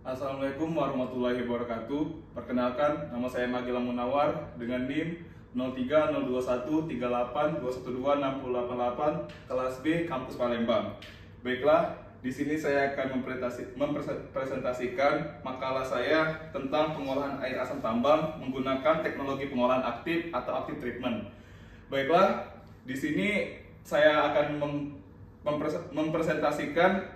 Assalamualaikum warahmatullahi wabarakatuh. Perkenalkan, nama saya Magilang Munawar dengan NIM 030138212688 kelas B Kampus Palembang. Baiklah, di sini saya akan mempresentasikan makalah saya tentang pengolahan air asam tambang menggunakan teknologi pengolahan aktif atau active treatment. Baiklah, di sini saya akan mempresentasikan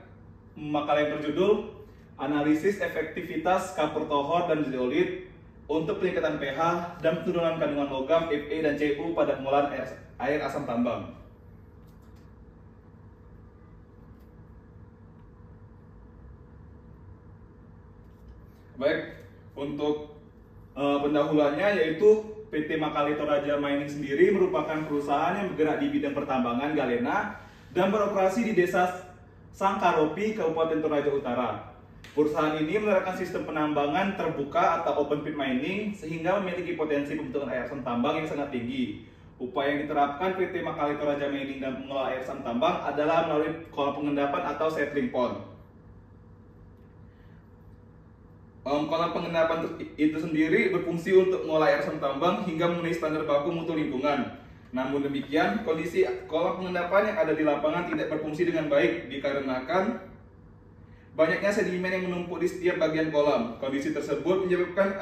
makalah yang berjudul Analisis efektivitas kapur tohor dan zeolit untuk peningkatan pH dan penurunan kandungan logam Fe dan Cu pada pengolahan air asam tambang. Baik, untuk pendahuluannya yaitu PT Makale Toraja Mining sendiri merupakan perusahaan yang bergerak di bidang pertambangan galena dan beroperasi di Desa Sangkaropi, Kabupaten Toraja Utara. Perusahaan ini menerapkan sistem penambangan terbuka atau open pit mining sehingga memiliki potensi pembentukan air asam tambang yang sangat tinggi. Upaya yang diterapkan PT Makale Toraja Mining dan pengelola air asam tambang adalah melalui kolam pengendapan atau settling pond. Kolam pengendapan itu sendiri berfungsi untuk mengolah air asam tambang hingga memenuhi standar baku mutu lingkungan. Namun demikian, kondisi kolam pengendapan yang ada di lapangan tidak berfungsi dengan baik dikarenakan banyaknya sedimen yang menumpuk di setiap bagian kolam. Kondisi tersebut menyebabkan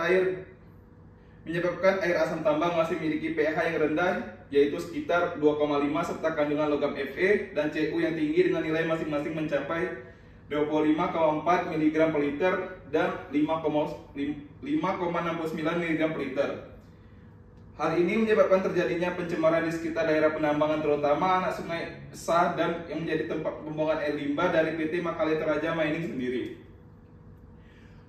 air asam tambang masih memiliki pH yang rendah, yaitu sekitar 2,5 serta kandungan logam Fe dan Cu yang tinggi dengan nilai masing-masing mencapai 25,4 mg per liter dan 5,69 mg per liter. Hal ini menyebabkan terjadinya pencemaran di sekitar daerah penambangan, terutama anak sungai Sah dan yang menjadi tempat pembuangan air limbah dari PT Makale Toraja Mining sendiri.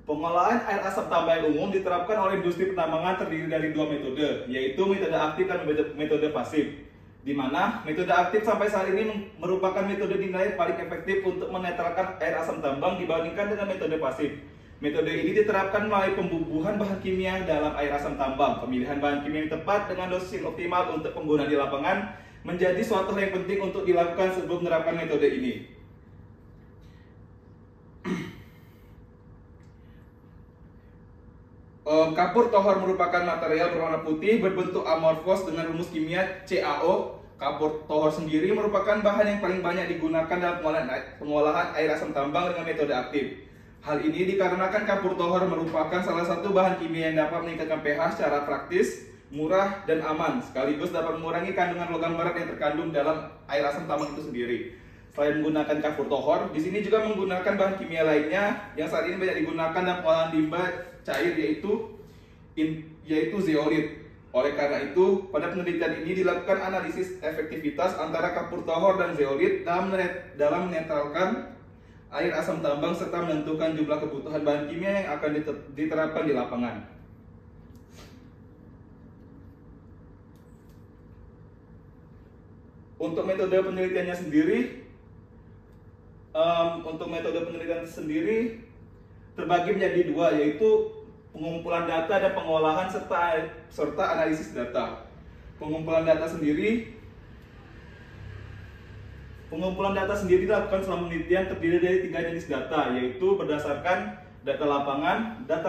Pengolahan air asam tambang yang umum diterapkan oleh industri penambangan terdiri dari dua metode, yaitu metode aktif dan metode pasif. Di mana metode aktif sampai saat ini merupakan metode dinilai paling efektif untuk menetralkan air asam tambang dibandingkan dengan metode pasif. Metode ini diterapkan melalui pembubuhan bahan kimia dalam air asam tambang. Pemilihan bahan kimia yang tepat dengan dosis yang optimal untuk penggunaan di lapangan menjadi suatu hal yang penting untuk dilakukan sebelum menerapkan metode ini. Kapur tohor merupakan material berwarna putih berbentuk amorfos dengan rumus kimia CaO. Kapur tohor sendiri merupakan bahan yang paling banyak digunakan dalam pengolahan air asam tambang dengan metode aktif. Hal ini dikarenakan kapur tohor merupakan salah satu bahan kimia yang dapat meningkatkan pH secara praktis, murah, dan aman, sekaligus dapat mengurangi kandungan logam berat yang terkandung dalam air asam tambang itu sendiri. Selain menggunakan kapur tohor, di sini juga menggunakan bahan kimia lainnya yang saat ini banyak digunakan dalam pengolahan limbah cair yaitu zeolit. Oleh karena itu, pada penelitian ini dilakukan analisis efektivitas antara kapur tohor dan zeolit dalam menetralkan air asam tambang serta menentukan jumlah kebutuhan bahan kimia yang akan diterapkan di lapangan. Untuk metode penelitiannya sendiri, terbagi menjadi dua, yaitu pengumpulan data dan pengolahan serta analisis data. Pengumpulan data sendiri dilakukan selama penelitian terdiri dari 3 jenis data, yaitu berdasarkan data lapangan, data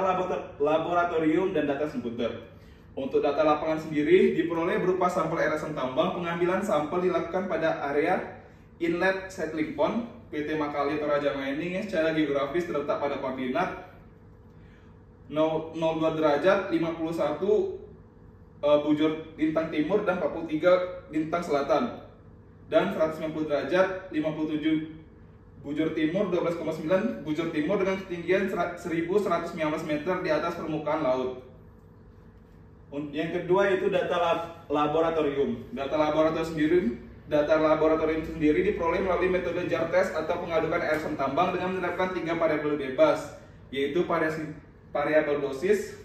laboratorium, dan data komputer. Untuk data lapangan sendiri diperoleh berupa sampel air asam tambang. Pengambilan sampel dilakukan pada area inlet settling pond PT Makale Toraja Mining yang secara geografis terletak pada koordinat 02 derajat 51 bujur lintang timur dan 43 lintang selatan, dan 190 derajat 57 bujur timur 12,9 bujur timur dengan ketinggian 1119 meter di atas permukaan laut. Yang kedua itu data laboratorium. Data laboratorium sendiri diperoleh melalui metode jar test atau pengadukan air asam tambang dengan menerapkan 3 variabel bebas, yaitu variabel dosis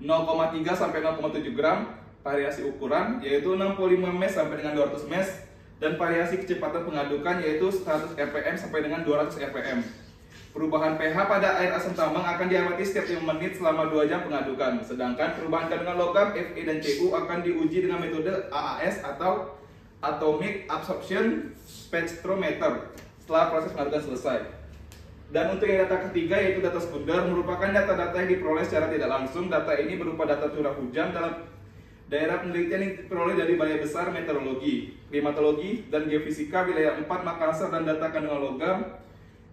0,3 sampai 0,7 gram, variasi ukuran yaitu 65 mesh sampai dengan 200 mesh, dan variasi kecepatan pengadukan yaitu 100 rpm sampai dengan 200 rpm. Perubahan pH pada air asam tambang akan diamati setiap 5 menit selama 2 jam pengadukan. Sedangkan perubahan kandungan logam Fe dan Cu akan diuji dengan metode AAS atau Atomic Absorption Spectrometer setelah proses pengadukan selesai. Dan untuk yang data ketiga yaitu data sekunder, merupakan data-data yang diperoleh secara tidak langsung. Data ini berupa data curah hujan dalam daerah penelitian yang diperoleh dari Balai Besar Meteorologi, Klimatologi, dan Geofisika Wilayah 4 Makassar dan data kandungan logam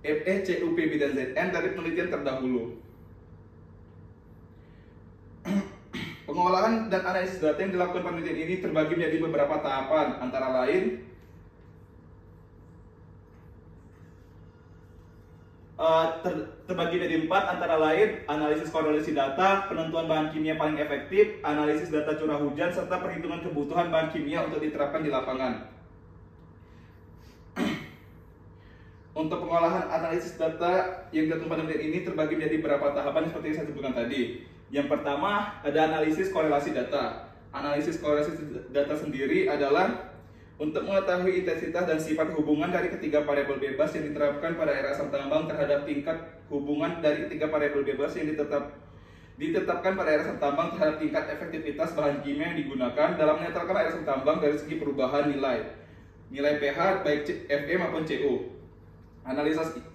FE, CUP, B, dan ZN dari penelitian terdahulu. Pengolahan dan analisis data yang dilakukan penelitian ini terbagi menjadi beberapa tahapan, antara lain terbagi menjadi 4, antara lain analisis korelasi data, penentuan bahan kimia paling efektif, analisis data curah hujan, serta perhitungan kebutuhan bahan kimia untuk diterapkan di lapangan. Untuk pengolahan analisis data yang dilakukan penelitian ini terbagi menjadi beberapa tahapan seperti yang saya sebutkan tadi. Yang pertama ada analisis korelasi data. Analisis korelasi data sendiri adalah untuk mengetahui intensitas dan sifat hubungan dari ketiga variabel bebas yang diterapkan pada air asam tambang terhadap tingkat hubungan dari ketiga variabel bebas yang ditetapkan pada air asam tambang terhadap tingkat efektivitas bahan kimia yang digunakan dalam menetralkan air asam tambang dari segi perubahan nilai pH baik Fe maupun CO.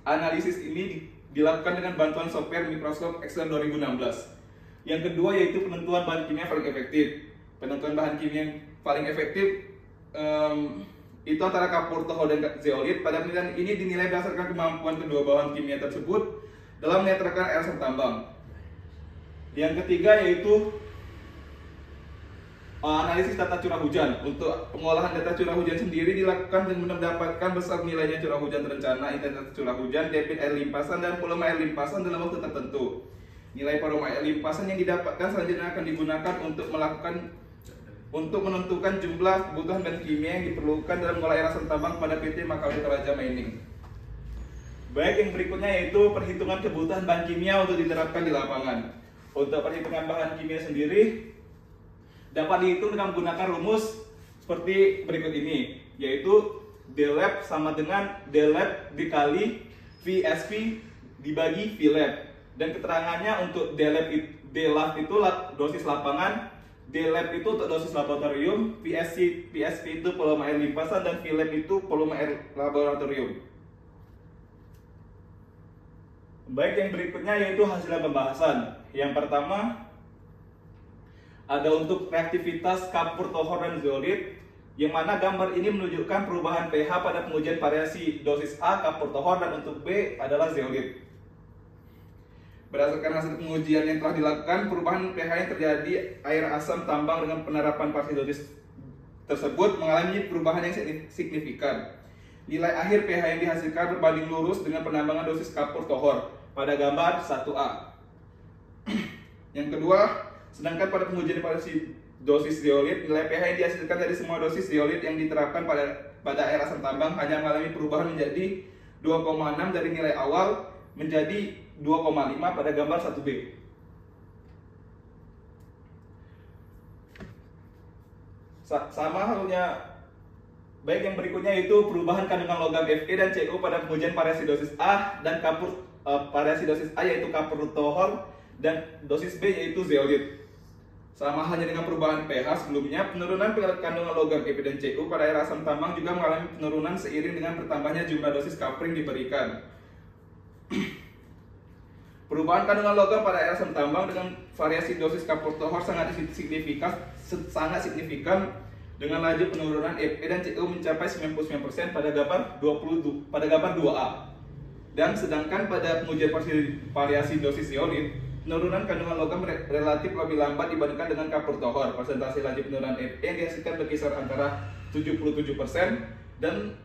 Analisis ini dilakukan dengan bantuan software Microsoft Excel 2016. Yang kedua yaitu penentuan bahan kimia paling efektif. Penentuan bahan kimia yang paling efektif itu antara kapur, toho, dan zeolit. Pada penelitian ini dinilai berdasarkan kemampuan kedua bahan kimia tersebut dalam menetralkan air asam tambang. Yang ketiga yaitu analisis data curah hujan. Untuk pengolahan data curah hujan sendiri dilakukan dengan mendapatkan besar nilainya curah hujan terencana, intensitas curah hujan, debit air limpasan, dan volume air limpasan dalam waktu tertentu. Nilai volume air limpasan yang didapatkan selanjutnya akan digunakan untuk menentukan jumlah kebutuhan bahan kimia yang diperlukan dalam mengolah air asam tambang pada PT Makawi Toraja Mining. Baik, yang berikutnya yaitu perhitungan kebutuhan bahan kimia untuk diterapkan di lapangan. Untuk perhitungan bahan kimia sendiri dapat dihitung dengan menggunakan rumus seperti berikut ini, yaitu dlab sama dengan dlab dikali VSP dibagi VLab. Dan keterangannya untuk dlab itu dosis lapangan, dlab itu untuk dosis laboratorium, VSP itu volume air limpasan, dan VLab itu volume air laboratorium. Baik, yang berikutnya yaitu hasil pembahasan. Yang pertama ada untuk reaktivitas kapur, tohor, dan zeolit, yang mana gambar ini menunjukkan perubahan pH pada pengujian variasi dosis A kapur tohor, dan untuk B adalah zeolit. Berdasarkan hasil pengujian yang telah dilakukan, perubahan pH yang terjadi air asam tambang dengan penerapan variasi dosis tersebut mengalami perubahan yang signifikan. Nilai akhir pH yang dihasilkan berbanding lurus dengan penambangan dosis kapur tohor pada gambar 1A. Yang kedua, sedangkan pada pengujian variasi dosis zeolit, nilai pH yang dihasilkan dari semua dosis zeolit yang diterapkan pada air asam tambang hanya mengalami perubahan menjadi 2,6 dari nilai awal menjadi 2,5 pada gambar 1B. Sama halnya, baik, yang berikutnya itu perubahan kandungan logam Fe dan Cu pada pengujian variasi dosis A dan kapur variasi dosis A yaitu kapur tohor, dan dosis B yaitu zeolit. Sama halnya dengan perubahan pH sebelumnya, penurunan kandungan logam Fe dan Cu pada air asam tambang juga mengalami penurunan seiring dengan bertambahnya jumlah dosis kapur yang diberikan. Perubahan kandungan logam pada air asam tambang dengan variasi dosis kapur tohor sangat signifikan dengan laju penurunan Fe dan Cu mencapai 99% pada gambar 2A. Dan sedangkan pada pengujian variasi dosis zeolit, penurunan kandungan logam relatif lebih lambat dibandingkan dengan kapur tohor. Persentase laju penurunan Fe yang dihasilkan berkisar antara 77% dan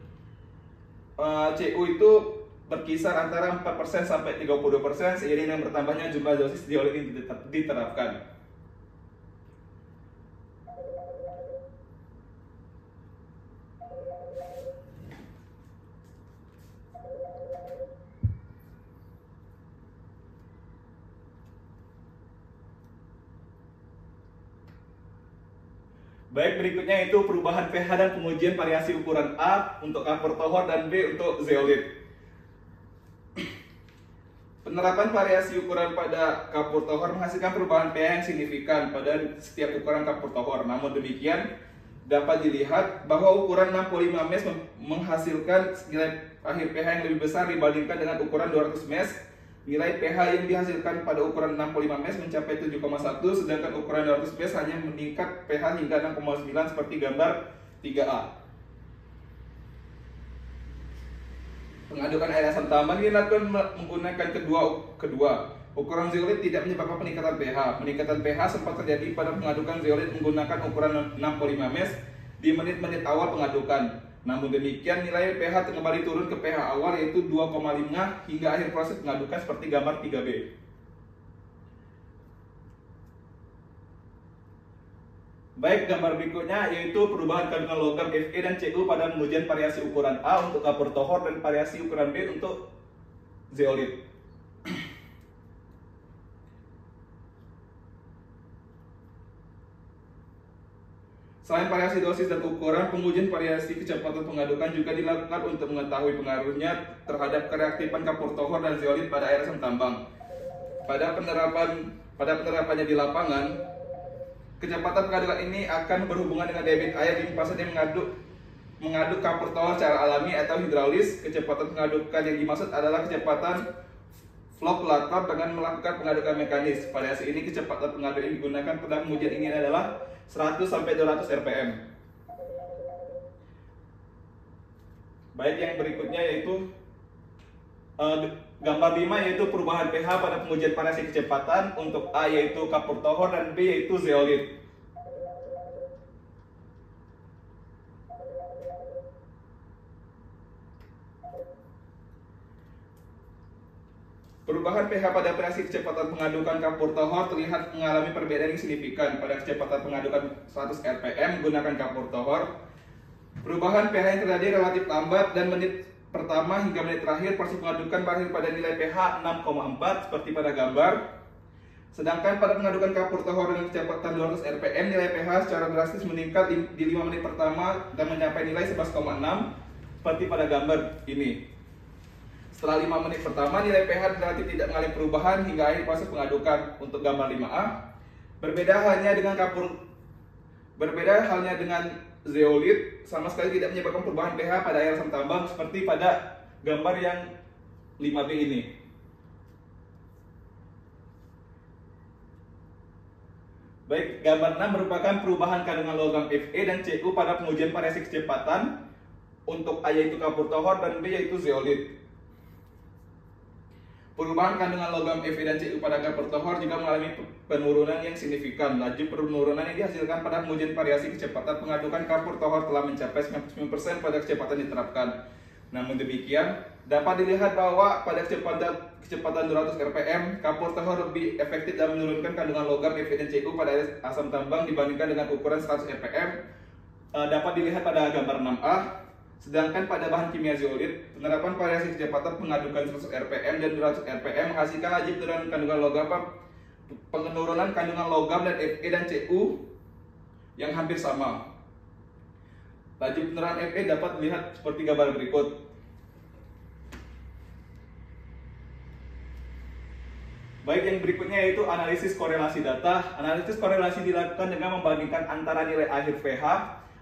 Cu itu berkisar antara 4% sampai 32% seiring dengan bertambahnya jumlah dosis zeolit yang diterapkan. Baik, berikutnya itu perubahan pH dan pengujian variasi ukuran A untuk kapur tohor dan B untuk zeolit. Penerapan variasi ukuran pada kapur tohor menghasilkan perubahan pH yang signifikan pada setiap ukuran kapur tohor. Namun demikian, dapat dilihat bahwa ukuran 65 mes menghasilkan nilai akhir pH yang lebih besar dibandingkan dengan ukuran 200 mes. Nilai pH yang dihasilkan pada ukuran 65 mes mencapai 7,1, sedangkan ukuran 200 mes hanya meningkat pH hingga 6,9 seperti gambar 3A. Pengadukan air asam tambang dilakukan menggunakan kedua. Ukuran zeolit tidak menyebabkan peningkatan pH. Peningkatan pH sempat terjadi pada pengadukan zeolit menggunakan ukuran 65 mes di menit-menit awal pengadukan. Namun demikian, nilai pH kembali turun ke pH awal yaitu 2,5 hingga akhir proses pengadukan seperti gambar 3B. Baik, gambar berikutnya yaitu perubahan kandungan logam Fe dan Cu pada pengujian variasi ukuran A untuk kapur tohor dan variasi ukuran B untuk zeolit. Selain variasi dosis dan ukuran, pengujian variasi kecepatan pengadukan juga dilakukan untuk mengetahui pengaruhnya terhadap kereaktifan kapur tohor dan zeolit pada air asam tambang. Pada penerapannya di lapangan, kecepatan pengadukan ini akan berhubungan dengan debit air limpasan yang mengaduk kapur tohor secara alami atau hidraulis. Kecepatan pengadukan yang dimaksud adalah kecepatan flokulator dengan melakukan pengadukan mekanis. Variasi ini kecepatan pengadukan yang digunakan pada pengujian ini adalah 100-200 rpm. Baik, yang berikutnya yaitu gambar 5 yaitu perubahan pH pada pengujian variasi kecepatan untuk A yaitu kapur tohor dan B yaitu zeolit. Perubahan pH pada variasi kecepatan pengadukan kapur tohor terlihat mengalami perbedaan yang signifikan. Pada kecepatan pengadukan 100 rpm menggunakan kapur tohor, perubahan pH yang terjadi relatif lambat dan menit pertama hingga menit terakhir proses pengadukan berakhir pada nilai pH 6,4 seperti pada gambar. Sedangkan pada pengadukan kapur tohor dengan kecepatan 200 rpm nilai pH secara drastis meningkat di 5 menit pertama dan mencapai nilai 11,6 seperti pada gambar ini. Setelah 5 menit pertama, nilai pH relatif tidak mengalami perubahan hingga akhir proses pengadukan. Untuk gambar 5A, berbeda halnya dengan zeolit, sama sekali tidak menyebabkan perubahan pH pada air asam tambang seperti pada gambar yang 5B ini. Baik, gambar 6 merupakan perubahan kandungan logam Fe dan Cu pada pengujian variasi kecepatan untuk A yaitu kapur tohor dan B yaitu zeolit. Perubahan kandungan logam Fe dan Cu pada kapur tohor juga mengalami penurunan yang signifikan. Laju penurunan yang dihasilkan pada pengujian variasi kecepatan pengadukan kapur tohor telah mencapai 99% pada kecepatan diterapkan. Namun demikian, dapat dilihat bahwa pada kecepatan 200 rpm, kapur tohor lebih efektif dalam menurunkan kandungan logam Fe dan Cu pada asam tambang dibandingkan dengan ukuran 100 rpm. Dapat dilihat pada gambar 6A. Sedangkan pada bahan kimia zeolit, penerapan variasi kecepatan pengadukan 100 rpm dan 200 rpm menghasilkan laju penurunan kandungan logam dan Fe dan Cu yang hampir sama. Laju penurunan Fe dapat dilihat seperti gambar berikut. Baik, yang berikutnya yaitu analisis korelasi data. Analisis korelasi dilakukan dengan membandingkan antara nilai akhir pH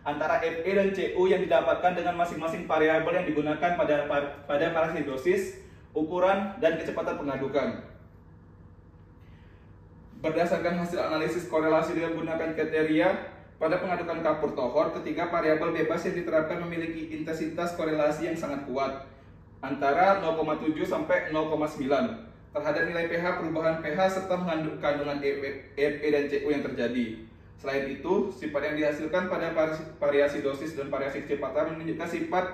antara Fe dan Cu yang didapatkan dengan masing-masing variabel yang digunakan pada variasi dosis, ukuran, dan kecepatan pengadukan. Berdasarkan hasil analisis korelasi dengan menggunakan kriteria pada pengadukan kapur tohor, ketiga variabel bebas yang diterapkan memiliki intensitas korelasi yang sangat kuat, antara 0,7 sampai 0,9 terhadap nilai pH, perubahan pH, serta mengandung kandungan Fe dan Cu yang terjadi. Selain itu, sifat yang dihasilkan pada variasi dosis dan variasi kecepatan menunjukkan sifat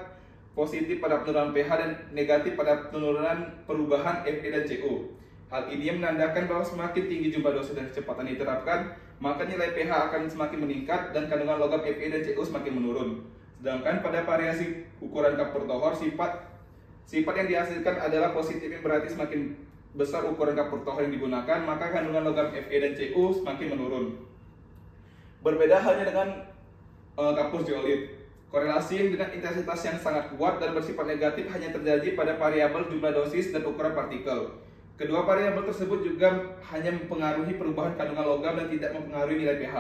positif pada penurunan pH dan negatif pada penurunan perubahan Fe dan Cu. Hal ini menandakan bahwa semakin tinggi jumlah dosis dan kecepatan diterapkan, maka nilai pH akan semakin meningkat dan kandungan logam Fe dan Cu semakin menurun. Sedangkan pada variasi ukuran kapur tohor, sifat yang dihasilkan adalah positif, yang berarti semakin besar ukuran kapur tohor yang digunakan, maka kandungan logam Fe dan Cu semakin menurun. Berbeda halnya dengan kapur zeolit. Korelasi dengan intensitas yang sangat kuat dan bersifat negatif hanya terjadi pada variabel jumlah dosis dan ukuran partikel. Kedua variabel tersebut juga hanya mempengaruhi perubahan kandungan logam dan tidak mempengaruhi nilai pH.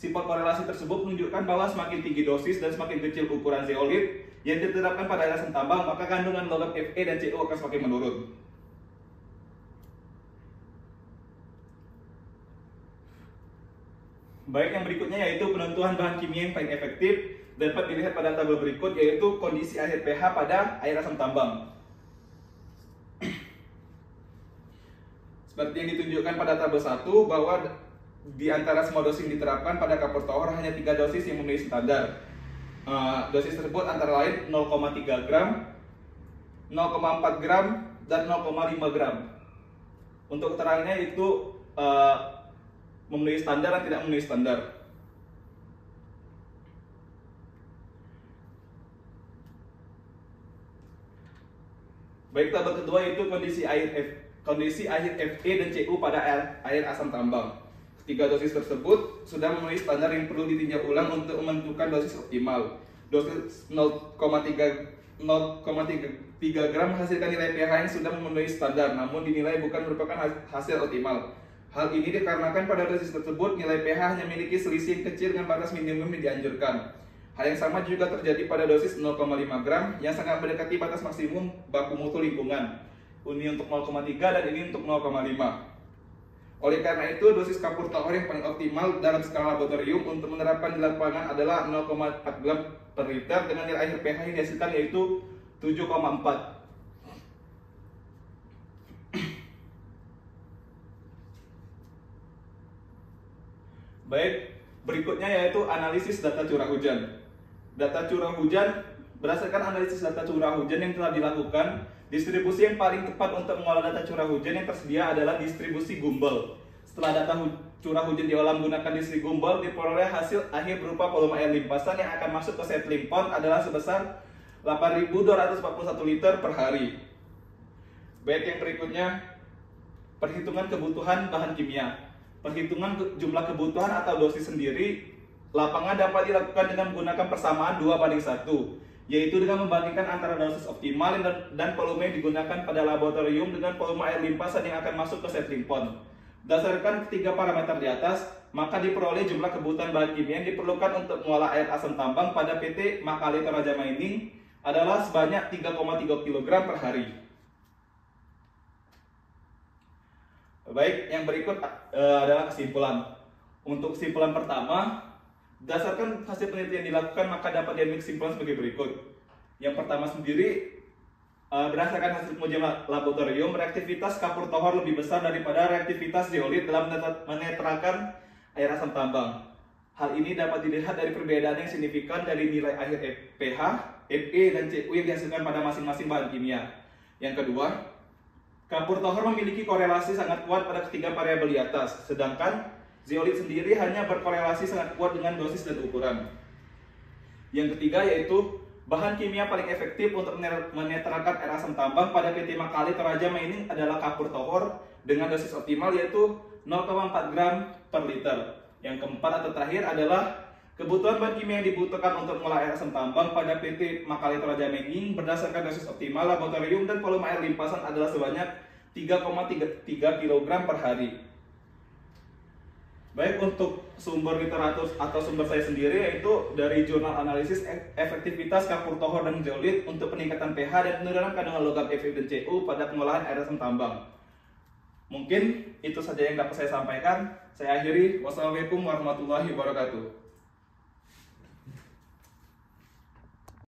Sifat korelasi tersebut menunjukkan bahwa semakin tinggi dosis dan semakin kecil ukuran zeolit yang diterapkan pada air asam tambang, maka kandungan logam Fe dan Cu akan semakin menurun. Baik, yang berikutnya yaitu penentuan bahan kimia yang paling efektif dapat dilihat pada tabel berikut, yaitu kondisi akhir pH pada air asam tambang. Seperti yang ditunjukkan pada tabel 1, bahwa di antara semua dosis yang diterapkan pada kapur tohor hanya 3 dosis yang memenuhi standar. Dosis tersebut antara lain 0,3 gram, 0,4 gram, dan 0,5 gram. Untuk keterangannya itu memenuhi standar dan tidak memenuhi standar. Baik, tabel kedua yaitu kondisi akhir Fe dan Cu pada air asam tambang. Ketiga dosis tersebut sudah memenuhi standar yang perlu ditinjau ulang untuk menentukan dosis optimal. Dosis 0,3 gram menghasilkan nilai pH yang sudah memenuhi standar, namun dinilai bukan merupakan hasil optimal. Hal ini dikarenakan pada dosis tersebut nilai pH hanya memiliki selisih kecil dengan batas minimum yang dianjurkan. Hal yang sama juga terjadi pada dosis 0,5 gram yang sangat mendekati batas maksimum baku mutu lingkungan. Ini untuk 0,3 dan ini untuk 0,5. Oleh karena itu, dosis kapur tohor yang paling optimal dalam skala laboratorium untuk menerapkan di lapangan adalah 0,4 gram per liter dengan nilai akhir pH yang dihasilkan yaitu 7,4. Baik, berikutnya yaitu analisis data curah hujan. Data curah hujan, berdasarkan analisis data curah hujan yang telah dilakukan, distribusi yang paling tepat untuk mengolah data curah hujan yang tersedia adalah distribusi Gumbel. Setelah data curah hujan diolah menggunakan distribusi Gumbel, diperoleh hasil akhir berupa volume air limpasan yang akan masuk ke settling pond adalah sebesar 8.241 liter per hari. Baik, yang berikutnya, perhitungan kebutuhan bahan kimia. Perhitungan jumlah kebutuhan atau dosis sendiri, lapangan dapat dilakukan dengan menggunakan persamaan 2:1, yaitu dengan membandingkan antara dosis optimal dan volume yang digunakan pada laboratorium dengan volume air limpasan yang akan masuk ke settling pond. Berdasarkan ketiga parameter di atas, maka diperoleh jumlah kebutuhan bahan kimia yang diperlukan untuk mengolah air asam tambang pada PT Makale Toraja Mining adalah sebanyak 3,3 kg per hari. Baik, yang berikut adalah kesimpulan. Untuk kesimpulan pertama, berdasarkan hasil penelitian dilakukan, maka dapat diambil kesimpulan sebagai berikut. Yang pertama sendiri, berdasarkan hasil pengujian laboratorium, reaktivitas kapur tohor lebih besar daripada reaktivitas zeolit dalam menetralkan air asam tambang. Hal ini dapat dilihat dari perbedaan yang signifikan dari nilai akhir pH, Fe, dan Cu yang dihasilkan pada masing-masing bahan kimia. Yang kedua, kapur tohor memiliki korelasi sangat kuat pada ketiga variabel di atas, sedangkan zeolit sendiri hanya berkorelasi sangat kuat dengan dosis dan ukuran. Yang ketiga yaitu bahan kimia paling efektif untuk menetralkan air asam tambang pada PT Makale Toraja Mining adalah kapur tohor dengan dosis optimal yaitu 0,4 gram per liter. Yang keempat atau terakhir adalah kebutuhan bahan kimia yang dibutuhkan untuk mengolah air asam tambang pada PT Makale Toraja Mining berdasarkan dosis optimal laboratorium dan volume air limpasan adalah sebanyak 3,3 kg per hari. Baik, untuk sumber literatur atau sumber saya sendiri yaitu dari jurnal analisis efektivitas kapur tohor dan zeolit untuk peningkatan pH dan penurunan kandungan logam Fe dan Cu pada pengolahan air asam tambang. Mungkin itu saja yang dapat saya sampaikan. Saya akhiri. Wassalamualaikum warahmatullahi wabarakatuh.